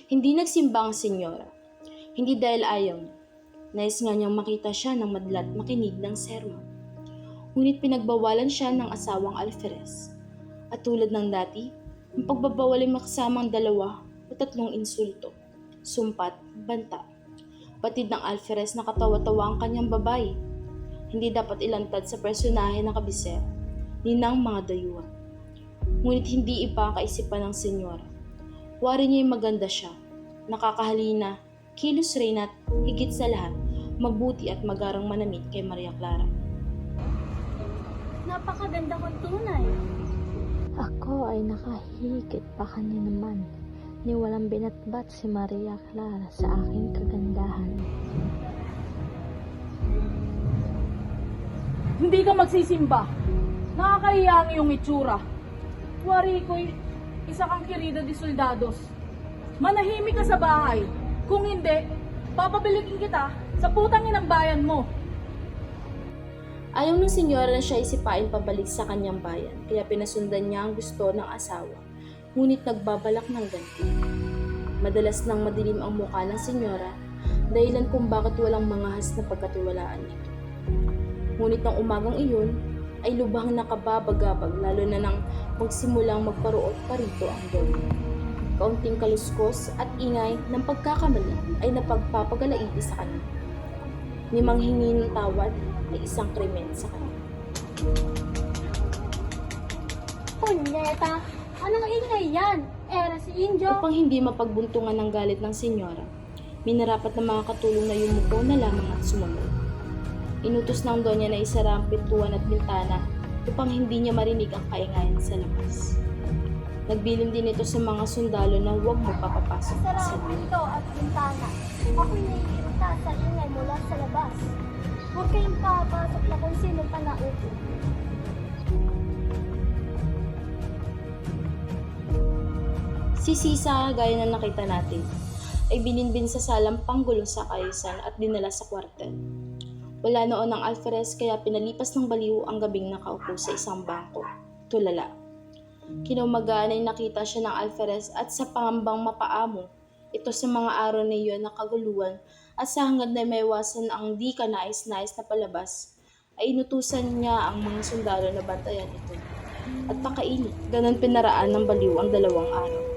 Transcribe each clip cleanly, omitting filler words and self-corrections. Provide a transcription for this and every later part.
Hindi nagsimba ang senyora. Hindi dahil ayaw niya. Nais nga niyang makita siya ng madlat makinig ng sermon. Ngunit pinagbawalan siya ng asawang alferez. At tulad ng dati, ang pagbabawal ay makasamang 2 o 3 insulto, sumpat, banta. Batid ng alferez na katawa-tawa ang kanyang babae. Hindi dapat ilantad sa personahe ng kabisera, ni ng mga dayuhan. Ngunit hindi iba ang kaisipan ng senyora. Wari niya'y maganda siya, nakakahalina, kilos rin at higit sa lahat, mabuti at magarang manamit kay Maria Clara. Napakaganda kong tunay. Ako ay nakahigit pa kanya naman ni walang binatbat si Maria Clara sa aking kagandahan. Hindi ka magsisimba. Nakakahiya ang iyong itsura. Wari ko'y isa kang kirida di soldados. Manahimik ka sa bahay. Kung hindi, papabilikin kita sa putang inang bayan mo. Ayaw ng senyora na siya isipain pabalik sa kanyang bayan, kaya pinasundan niya ang gusto ng asawa, ngunit nagbabalak ng ganti. Madalas nang madilim ang mukha ng senyora, dahilan kung bakit walang mangahas na pagkatiwalaan nito. Ngunit ng umagang iyon, ay lubhang nakababagabag lalo na nang magsimulang magparuot pa rito ang doon. Kaunting kaluskos at ingay ng pagkakamali ay napagpapagalaiti sa kanya. Ni manghingi ng tawad ay isang krimen sa kanya. Punyeta! Anong ingay yan? Era si Injo? Upang hindi mapagbuntungan ng galit ng senyora, minarapat ng mga katulong na yumuko na lamang at sumunod. Inutos ng donya na isara ang pintuan at bintana upang hindi niya marinig ang kaingayan sa labas. Nagbilin din ito sa mga sundalo na huwag magpapapasok Sara sa ang loob. pinto at bintana. Ako'y naiirita sa ingay mula sa labas. Huwag kayong papasok na kung sino pa naupo. Si Sisa, gaya na nakita natin, ay bininbin sa salang panggulo sa kaayusan at dinala sa kwartel. Wala noon ang alferez kaya pinalipas ng baliw ang gabing nakaupo sa isang bangko, tulala. Kinaumagaan ay nakita siya ng alferez at sa pangambang mapaamo, ito sa mga araw na iyon na kaguluhan at sa hangad na maiwasan ang di ka nais-nais na palabas, ay inutusan niya ang mga sundalo na bantayan ito at pakainit. Ganon pinaraan ng baliw ang 2 araw.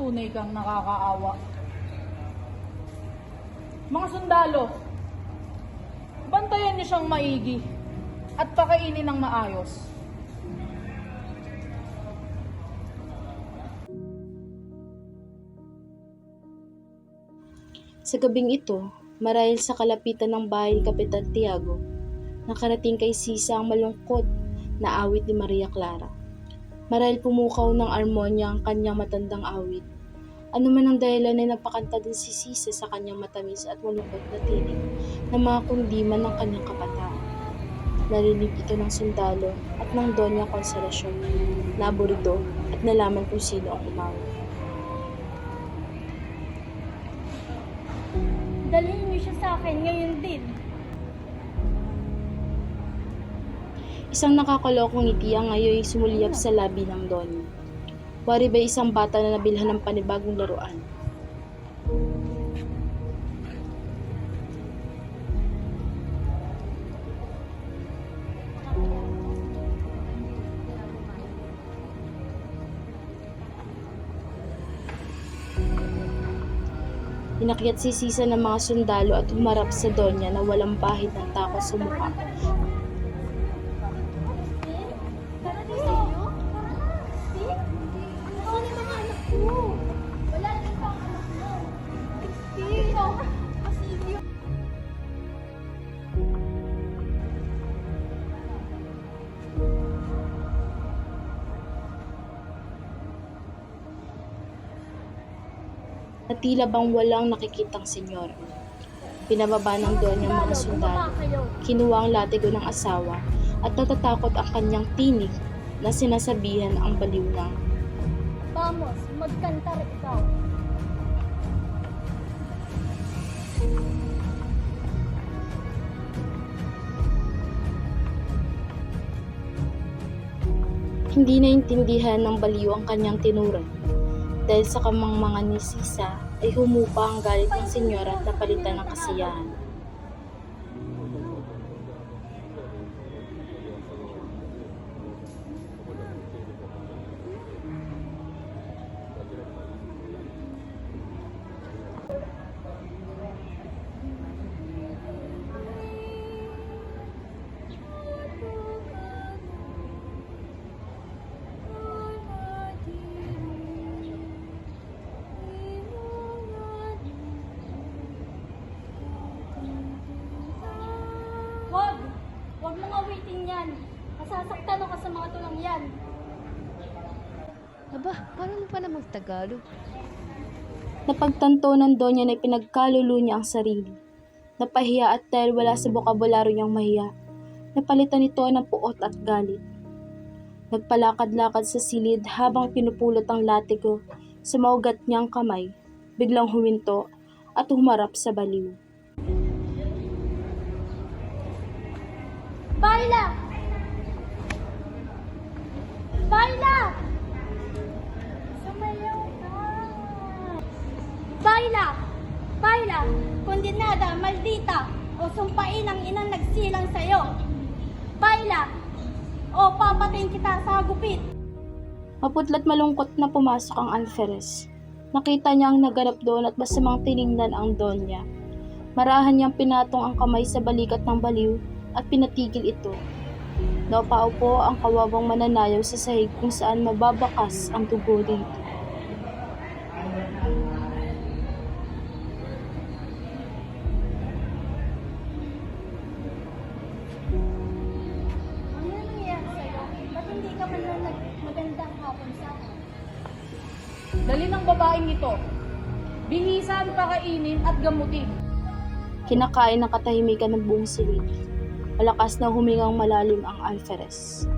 Tunay kang nakakaawa. Mga sundalo, bantayan niyo siyang maigi at pakainin ng maayos. Sa gabing ito, marahil sa kalapitan ng bahay ni Kapitan Tiago, nakarating kay Sisa ang malungkot na awit ni Maria Clara. Marahil pumukaw ng armonya ang kanyang matandang awit. Ano man ang dahilan ay napakanta din si Sisa sa kanyang matamis at malungkot na tinig ng mga kundiman ng kanyang kabataan. Narinig ito ng sundalo at ng Doña Consolacion, naburido at nalaman kung sino ang umawit. Dalhin niyo siya sa akin ngayon din. Isang nakakalokong ngiti ang ngayon sumuliyap sa labi ng Donya. Wari ba isang bata na nabilhan ng panibagong laruan? Inakyat si Sisa ng mga sundalo at humarap sa Donya na walang bahid ng takot sa mukha. Tara din sa iyo. See? Ano ang mga anak ko? Wala din pang anak mo. Sige, Silvio. tila bang walang nakikitang senyora. Pinababa ng doon yung mga sundalo. Kayo. Kinuha ang latigo ng asawa at natatakot ang kanyang tinig na sinasabihan ang baliw ng Vamos, magkantar ikaw. hindi naintindihan ng baliw ang kanyang tinuran. Dahil sa kamangmangan ni Sisa ay humupa ang galit ng senyora at napalitan ng kasiyahan. Huwag mong awitin yan. Masasaktan ako sa mga tulang yan. Aba, paano mo pa na magtagalog? Napagtanto ng Donya na pinagkalulo niya ang sarili. Napahiya at dahil wala sa bokabularyo niyang mahiya, napalitan ito ng puot at galit. Nagpalakad-lakad sa silid habang pinupulot ang latigo sa maugat niyang kamay, biglang huminto at humarap sa baliw. Baila! Baila! Sumayaw ka! Baila! Baila! Kondenada, maldita! O sumpain ang inang nagsilang sa'yo! Baila! O papatayin kita sa gupit! Maputla't malungkot na pumasok ang alferez. Nakita niya ang naganap doon at masamang tiningnan ang Donya. Marahan niyang pinatong ang kamay sa balikat ng baliw at pinatigil ito. Napaupo ang kawawang mananayaw sa sahig kung saan mababakas ang dugo dito. Ano na nangyayari sa'yo? Ba't hindi ka man lang magandang hapon sa akin? Dali ng babaeng ito. Bihisan, pakainin at gamutin. Kinakain ng katahimikan ng buong silid. Malakas na humingang malalim ang alferez.